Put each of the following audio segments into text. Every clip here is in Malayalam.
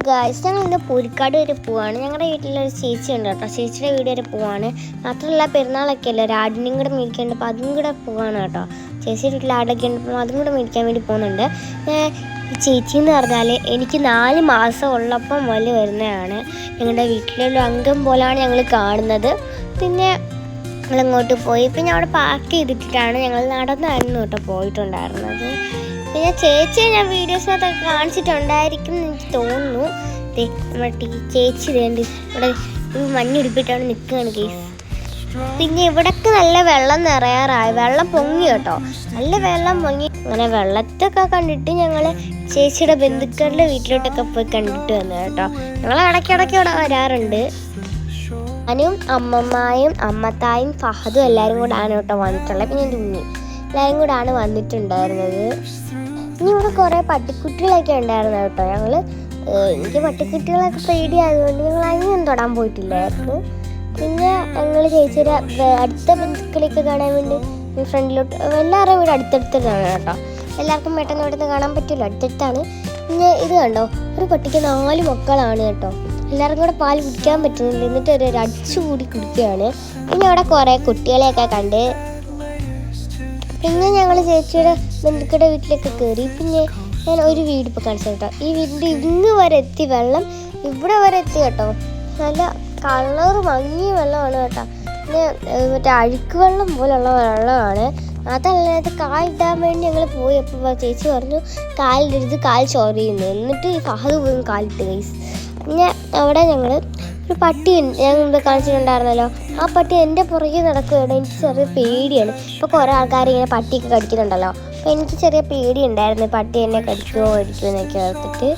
ഗായ്സ്, ഞങ്ങൾ ഇന്ന് പുലിക്കാട് വരെ പോവാണ്. ഞങ്ങളുടെ വീട്ടിലൊരു ചേച്ചി ഉണ്ട് കേട്ടോ. ചേച്ചിയുടെ വീട് വരെ പോവാണ്. മാത്രമല്ല പെരുന്നാളൊക്കെ അല്ലേ, ആടിനെയും കൂടെ മേടിക്കാനുണ്ട്. അപ്പോൾ അതും കൂടെ പോവാണ് കേട്ടോ. ചേച്ചിയുടെ വീട്ടിൽ ആടൊക്കെ ഉണ്ട്, അപ്പോൾ അതും കൂടെ മേടിക്കാൻ വേണ്ടി പോകുന്നുണ്ട്. ചേച്ചി എന്ന് പറഞ്ഞാൽ എനിക്ക് 4 മാസം ഉള്ളപ്പം മുതൽ വരുന്നതാണ്. ഞങ്ങളുടെ വീട്ടിലുള്ള അംഗം പോലെയാണ് ഞങ്ങൾ കാണുന്നത്. പിന്നെ ഞങ്ങളങ്ങോട്ട് പോയി. പിന്നെ അവിടെ പാർക്ക് ചെയ്തിട്ടാണ് ഞങ്ങൾ നടന്നായിരുന്നു കേട്ടോ പോയിട്ടുണ്ടായിരുന്നത്. പിന്നെ ചേച്ചിയെ ഞാൻ വീഡിയോസിനകത്തൊക്കെ കാണിച്ചിട്ടുണ്ടായിരിക്കും എന്ന് എനിക്ക് തോന്നുന്നു. നമ്മുടെ ചേച്ചി വേണ്ടി ഇവിടെ മഞ്ഞുടിപ്പിട്ടാണ് നിൽക്കുകയാണ് കേസ്. പിന്നെ ഇവിടൊക്കെ നല്ല വെള്ളം നിറയാറായി, വെള്ളം പൊങ്ങി കേട്ടോ, നല്ല വെള്ളം പൊങ്ങി. അങ്ങനെ വെള്ളത്തൊക്കെ കണ്ടിട്ട് ഞങ്ങൾ ചേച്ചിയുടെ ബന്ധുക്കളുടെ വീട്ടിലോട്ടൊക്കെ പോയി കണ്ടിട്ട് വന്നു കേട്ടോ. ഞങ്ങൾ ഇടയ്ക്കിടയ്ക്ക് ഇവിടെ വരാറുണ്ട്. ഞാനും അമ്മമ്മയും അമ്മത്തായും ഫഹദും എല്ലാവരും കൂടാണ് കേട്ടോ വന്നിട്ടുള്ളത്. പിന്നെ എൻ്റെ ഉണ്ണി എല്ലാവരും കൂടാണ് വന്നിട്ടുണ്ടായിരുന്നത്. ഇനി ഇവിടെ കുറേ പട്ടിക്കുട്ടികളൊക്കെ ഉണ്ടായിരുന്നു കേട്ടോ. എനിക്ക് പട്ടിക്കുട്ടികളൊക്കെ പേടിയായതുകൊണ്ട് ഞങ്ങൾ അതിനൊന്നും തൊടാൻ പോയിട്ടില്ലായിരുന്നു. പിന്നെ ഞങ്ങൾ ചേച്ചിയുടെ അടുത്ത ബന്ധുക്കളെയൊക്കെ കാണാൻ വേണ്ടി ഫ്രണ്ടിലോട്ട്, എല്ലാവരുടെയും വീട് അടുത്തടുത്താണ് കേട്ടോ. എല്ലാവർക്കും പെട്ടെന്ന് ഇവിടുന്ന് കാണാൻ പറ്റില്ല, അടുത്തടുത്താണ്. പിന്നെ ഇത് കണ്ടോ, ഒരു പട്ടിക്ക് 4 മക്കളാണ് കേട്ടോ. എല്ലാവർക്കും കൂടെ പാൽ കുടിക്കാൻ പറ്റുന്നില്ല, എന്നിട്ട് ഒരു അടിച്ചുകൂടി കുടിക്കുകയാണ്. പിന്നെ അവിടെ കുറേ കുട്ടികളെയൊക്കെ കണ്ട് പിന്നെ ഞങ്ങൾ ചേച്ചിയുടെ ബന്ധുക്കളുടെ വീട്ടിലേക്ക് കയറി. പിന്നെ ഞാൻ ഒരു വീട് ഇപ്പോൾ കാണിച്ചു കേട്ടോ. ഈ വീടിൻ്റെ ഇങ്ങ് വരെ എത്തി, വെള്ളം ഇവിടെ വരെ എത്തി കേട്ടോ. നല്ല കളർ മങ്ങിയ വെള്ളമാണ് കേട്ടോ. പിന്നെ മറ്റേ അഴുക്ക് വെള്ളം പോലുള്ള വെള്ളമാണ്. അതല്ലാതെ കാലിടാൻ വേണ്ടി ഞങ്ങൾ പോയി. അപ്പോൾ ചേച്ചി പറഞ്ഞു കാലിടരുത്, കാൽ ചോറിയുന്നു. എന്നിട്ട് ഫഹദ് പോയി കാലിട്ട് ഗൈസ്. പിന്നെ അവിടെ ഞങ്ങൾ ഒരു പട്ടി ഞാൻ മുമ്പ് കാണിച്ചിട്ടുണ്ടായിരുന്നല്ലോ, ആ പട്ടി എൻ്റെ പുറകെ നടക്കുകയാണ്. എനിക്ക് ചെറിയ പേടിയാണ്. ഇപ്പോൾ കുറേ ആൾക്കാർ ഇങ്ങനെ പട്ടിയൊക്കെ കടിക്കുന്നുണ്ടല്ലോ, അപ്പോൾ എനിക്ക് ചെറിയ പേടിയുണ്ടായിരുന്നു പട്ടി എന്നെ കടിക്കുമോ എന്നൊക്കെ ഓർത്തിട്ട്.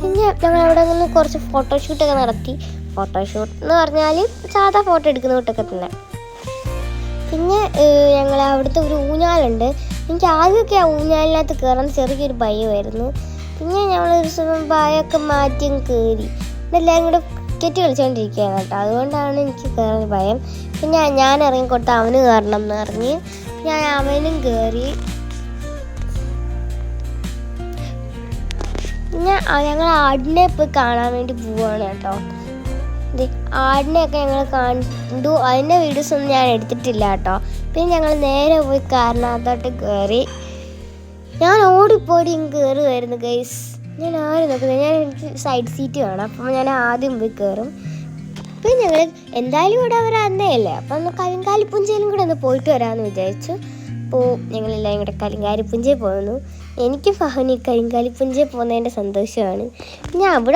പിന്നെ ഞങ്ങൾ അവിടെ നിന്ന് കുറച്ച് ഫോട്ടോഷൂട്ടൊക്കെ നടത്തി. ഫോട്ടോഷൂട്ട് എന്ന് പറഞ്ഞാൽ സാധാ ഫോട്ടോ എടുക്കുന്ന കൂട്ടൊക്കെ തന്നെ. പിന്നെ ഞങ്ങൾ അവിടുത്തെ ഒരു ഊഞ്ഞാലുണ്ട്. എനിക്ക് ആദ്യമൊക്കെ ആ ഊഞ്ഞാലിനകത്ത് കയറാൻ ചെറിയൊരു ഭയമായിരുന്നു. പിന്നെ ഞങ്ങളൊരു ദിവസം ഭയമൊക്കെ മാറ്റി കയറി. ഇതെല്ലാം കൂടെ ക്രിക്കറ്റ് കളിച്ചുകൊണ്ടിരിക്കുകയാണ് കേട്ടോ, അതുകൊണ്ടാണ് എനിക്ക് കയറാൻ ഭയം. പിന്നെ ഞാൻ ഇറങ്ങിക്കൊട്ട് അവന് കയറണം എന്ന് പറഞ്ഞ് ഞാൻ അവനും കയറി. പിന്നെ ഞങ്ങൾ ആടിനെ പോയി കാണാൻ വേണ്ടി പോവുകയാണ് കേട്ടോ. ആടിനെയൊക്കെ ഞങ്ങൾ കണ്ടു. അതിൻ്റെ വീഡിയോസൊന്നും ഞാൻ എടുത്തിട്ടില്ല കേട്ടോ. പിന്നെ ഞങ്ങൾ നേരെ പോയി കാറിനകത്തോട്ട് കയറി. ഞാൻ ഓടിപ്പോടി കയറുമായിരുന്നു ഗൈസ്. ഞാൻ ആരും നോക്കുന്നത്, എനിക്ക് സൈഡ് സീറ്റ് വേണം, അപ്പം ഞാൻ ആദ്യം പോയി കയറും. പിന്നെ ഞങ്ങൾ എന്തായാലും ഇവിടെ അവർ അന്നേയല്ലേ, അപ്പം ഒന്ന് കരിങ്കാലിപ്പുഞ്ചയിലും കൂടെ ഒന്ന് പോയിട്ട് വരാമെന്ന് വിചാരിച്ചു. അപ്പോൾ ഞങ്ങളെല്ലാവരും കൂടെ കരിങ്കാലിപ്പുഞ്ചയിൽ പോകുന്നു. എനിക്ക് ഫഹനി കരിങ്കാലിപ്പുഞ്ചയിൽ പോകുന്നതിൻ്റെ സന്തോഷമാണ്. ഞാൻ അവിടെ